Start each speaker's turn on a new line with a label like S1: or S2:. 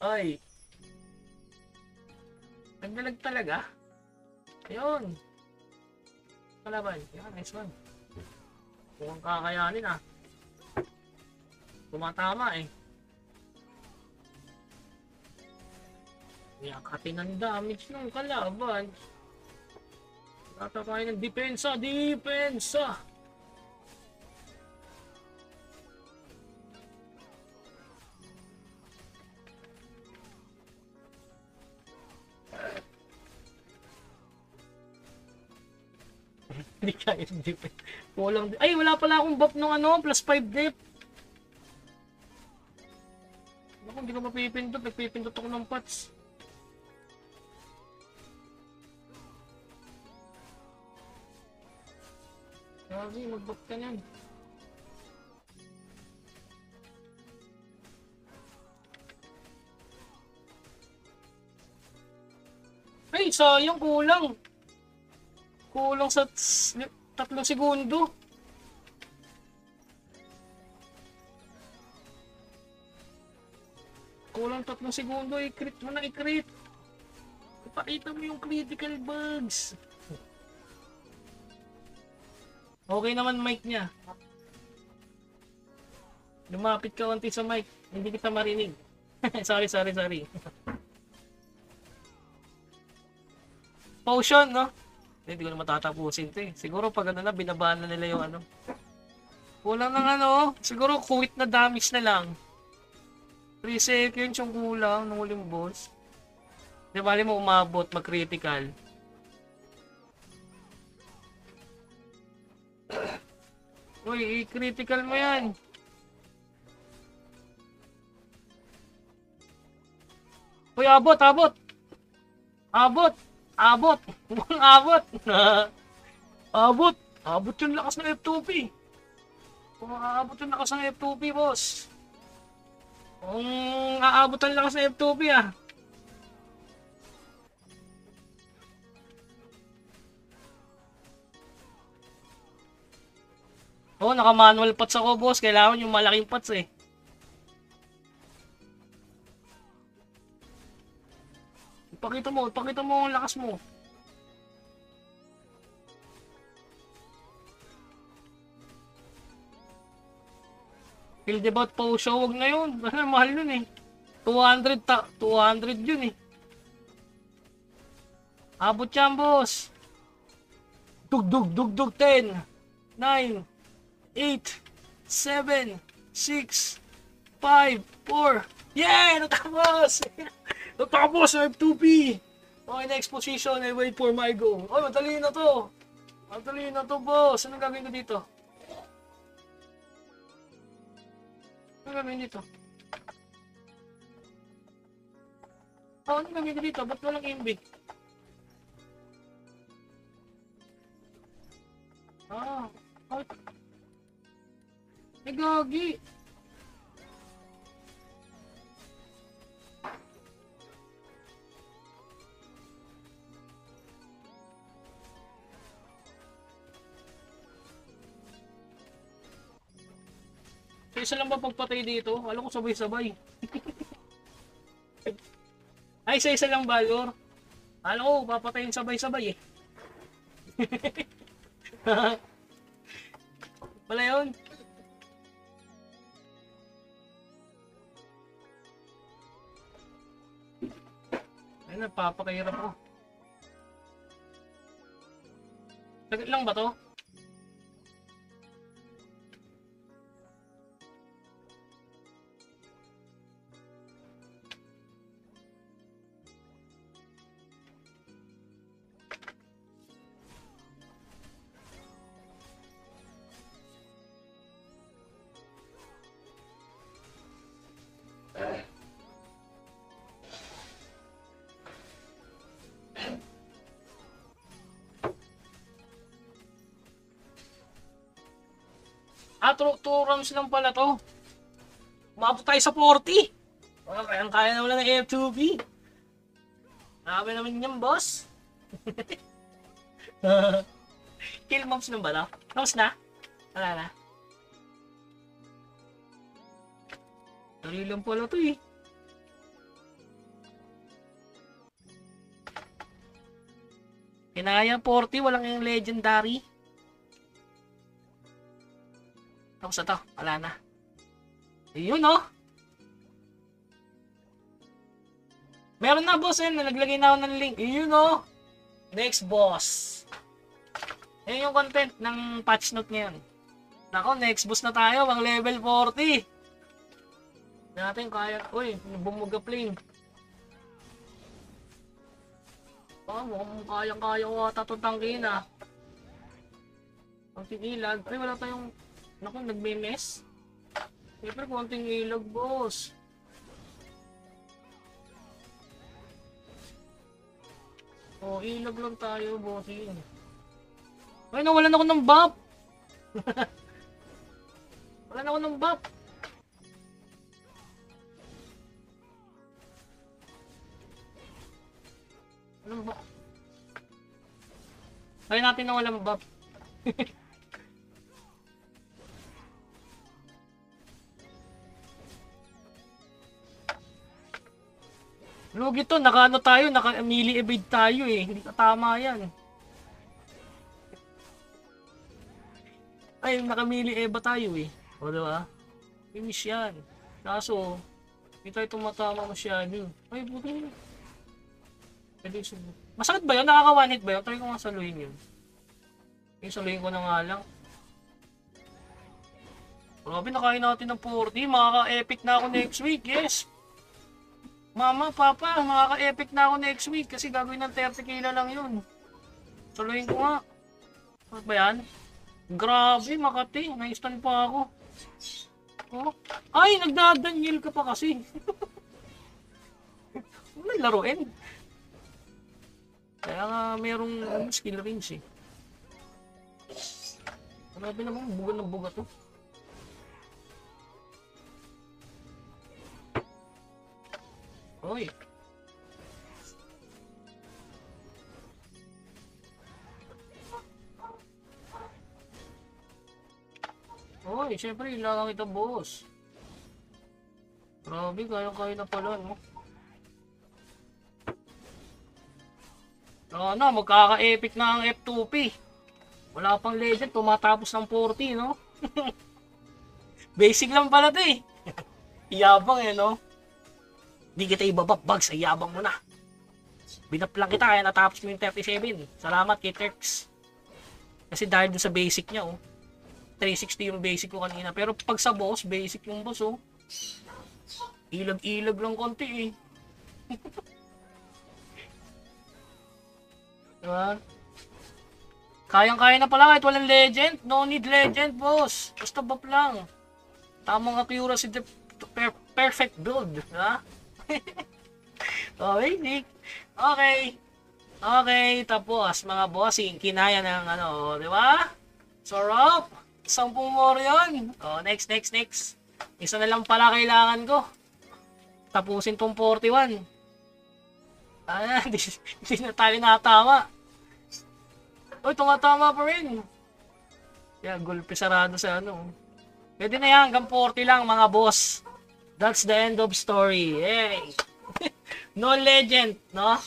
S1: Ay, nagdalag talaga. Ayun. Kalaban. Yan, nice one. Mukhang kakayanin ah. Tumatama eh. Yakatin ang damage ng kalaban. Tatakain ng depensa. Depensa! Hindi kaya yung defense. Kulang. Ay, wala pala akong buff ng ano, plus 5 dep. Ako, hindi ko mapipindot. Nagpipindot ako ng pots. Grabe, mag-buff ka niyan. Ay, sayang, kulang. Kulang sa 3 segundo. Kulang 3 segundo, i-crit mo na, i-crit. Ipakita mo yung critical bugs. Okay naman mic niya. Lumapit ka konti sa mic, hindi kita marinig. sorry. Potion, no? Hindi ko na matatapusin to eh. Siguro pag ano na, binabaan na nila yung ano. Kulang ng ano, siguro quit na damage na lang. 3 seconds yung kulang ng huling boss. Di bali mo umabot, mag-critical. Uy, i-critical mo yan. Uy, abot. Abot! Abot! Abot! Abot! Abot yung lakas ng F2P. Kung aabot yung lakas ng F2P, boss. Kung aabot ang lakas ng F2P, ah. Oh, naka-manual pots ako, boss. Kailangan yung malaking pots, eh. Ipakita mo ang lakas mo. Field about potion, wag na yun. Mahal yun eh. 200 yun eh. Abot yan, boss. Dug. 10, 9, 8, 7, 6, 5, 4. Yeah! Natapos! Natapos ang F2P! Okay, next position. I wait for my go. Oh, madali na to. Madali na to, boss. Anong gagawin ko dito? Anong gagawin dito? Oh, anong gagawin ko dito? Ba't walang imbi? Ah, oh. Ay, gagi. Isa lang ba pagpatay dito? Alam ko sabay-sabay. Ay, isa lang Valor. Alam ko, papatayin sabay-sabay eh. Wala yun. Ay, napapakahirap ko. Saglit lang ba to? Ah, 2 rounds lang pala to. Umabot tayo sa 40. Wala, kaya na wala ng F2B. Grabe naman yan, boss. Kill mobs na ba to? Tapos na? Wala na. Dali lang pala to eh. Kinaya 40, walang yung legendary. Tapos ito, wala na. Yun oh. Meron na boss yun, naglagay na ako ng link. Yun oh. Next boss. Yan yung content ng patch note ngayon. Nako, next boss na tayo, ang level 40. Natin kaya, uy, bumuga plane. Mukhang kaya-kaya ko ata itong tangkin ah. Konting ilag. Ay, wala tayong... Naku, nagme-mess. Siyempre, konting ilag, boss. Oh, ilag lang tayo, bossing. Ay, nawalan ako ng buff. Wala na ako ng buff. Anong buff? Try natin na walang buff. Lugi to, naka-ano tayo, naka-melee evade tayo eh. Hindi ka tama yan. Ay, naka-melee eva tayo eh. O diba? Finish yan. Kaso, hindi tayo tumatama masyado. Ay, buti. Pwede subok. Masakit ba yun? Nakaka-one hit ba yun? Try ko nga saluhin yun. Yung saluhin ko na nga lang. Grabe, nakain natin ng 40. Makaka-epic na ako next week. Yes! Mama, Papa, makaka-epic na ako next week kasi gagawin ng 30 kilo lang yun. Saluhin ko nga. Ano ba yan? Grabe, Makati. Na-stun pa ako. Oh. Ay, nagdadanyel ka pa kasi. May laruin. Kaya nga merong skill range eh. Grabe naman, buga ng buga to. Oy. Oy, syempre ilangan kita, boss. Grabe, kaya-kaya na pala, no? Ano, magkaka-epic na ang F2P. Wala pang legend, tumatapos ng 40, no? Basic lang pala to eh. Iyabang eh, no? Di kita ibababag sa yabang mo na. Binap lang kita kaya natapos mo yung 37. Salamat kay Turks. Kasi dahil dun sa basic niya, oh. 360 yung basic ko kanina. Pero pag sa boss, basic yung boss, oh. Ilag-ilag lang konti, eh. Diba? Kayang-kaya na pala kahit walang legend. No need legend, boss. Basta buff lang. Tamang accuracy, perfect build. Diba? Okay, Nick. Okay. Okay, tapos mga bossing, kinaya ng ano, di ba? Sarap. 10 more yun. Oh, next. Isa na lang pala kailangan ko. Tapusin tong 41. Hindi na tayo natama. Uy, tumatama pa rin. Kaya gulpi sarado sa ano. Pwede na yan, hanggang 40 lang mga boss. That's the end of story. Hey! No legend, no?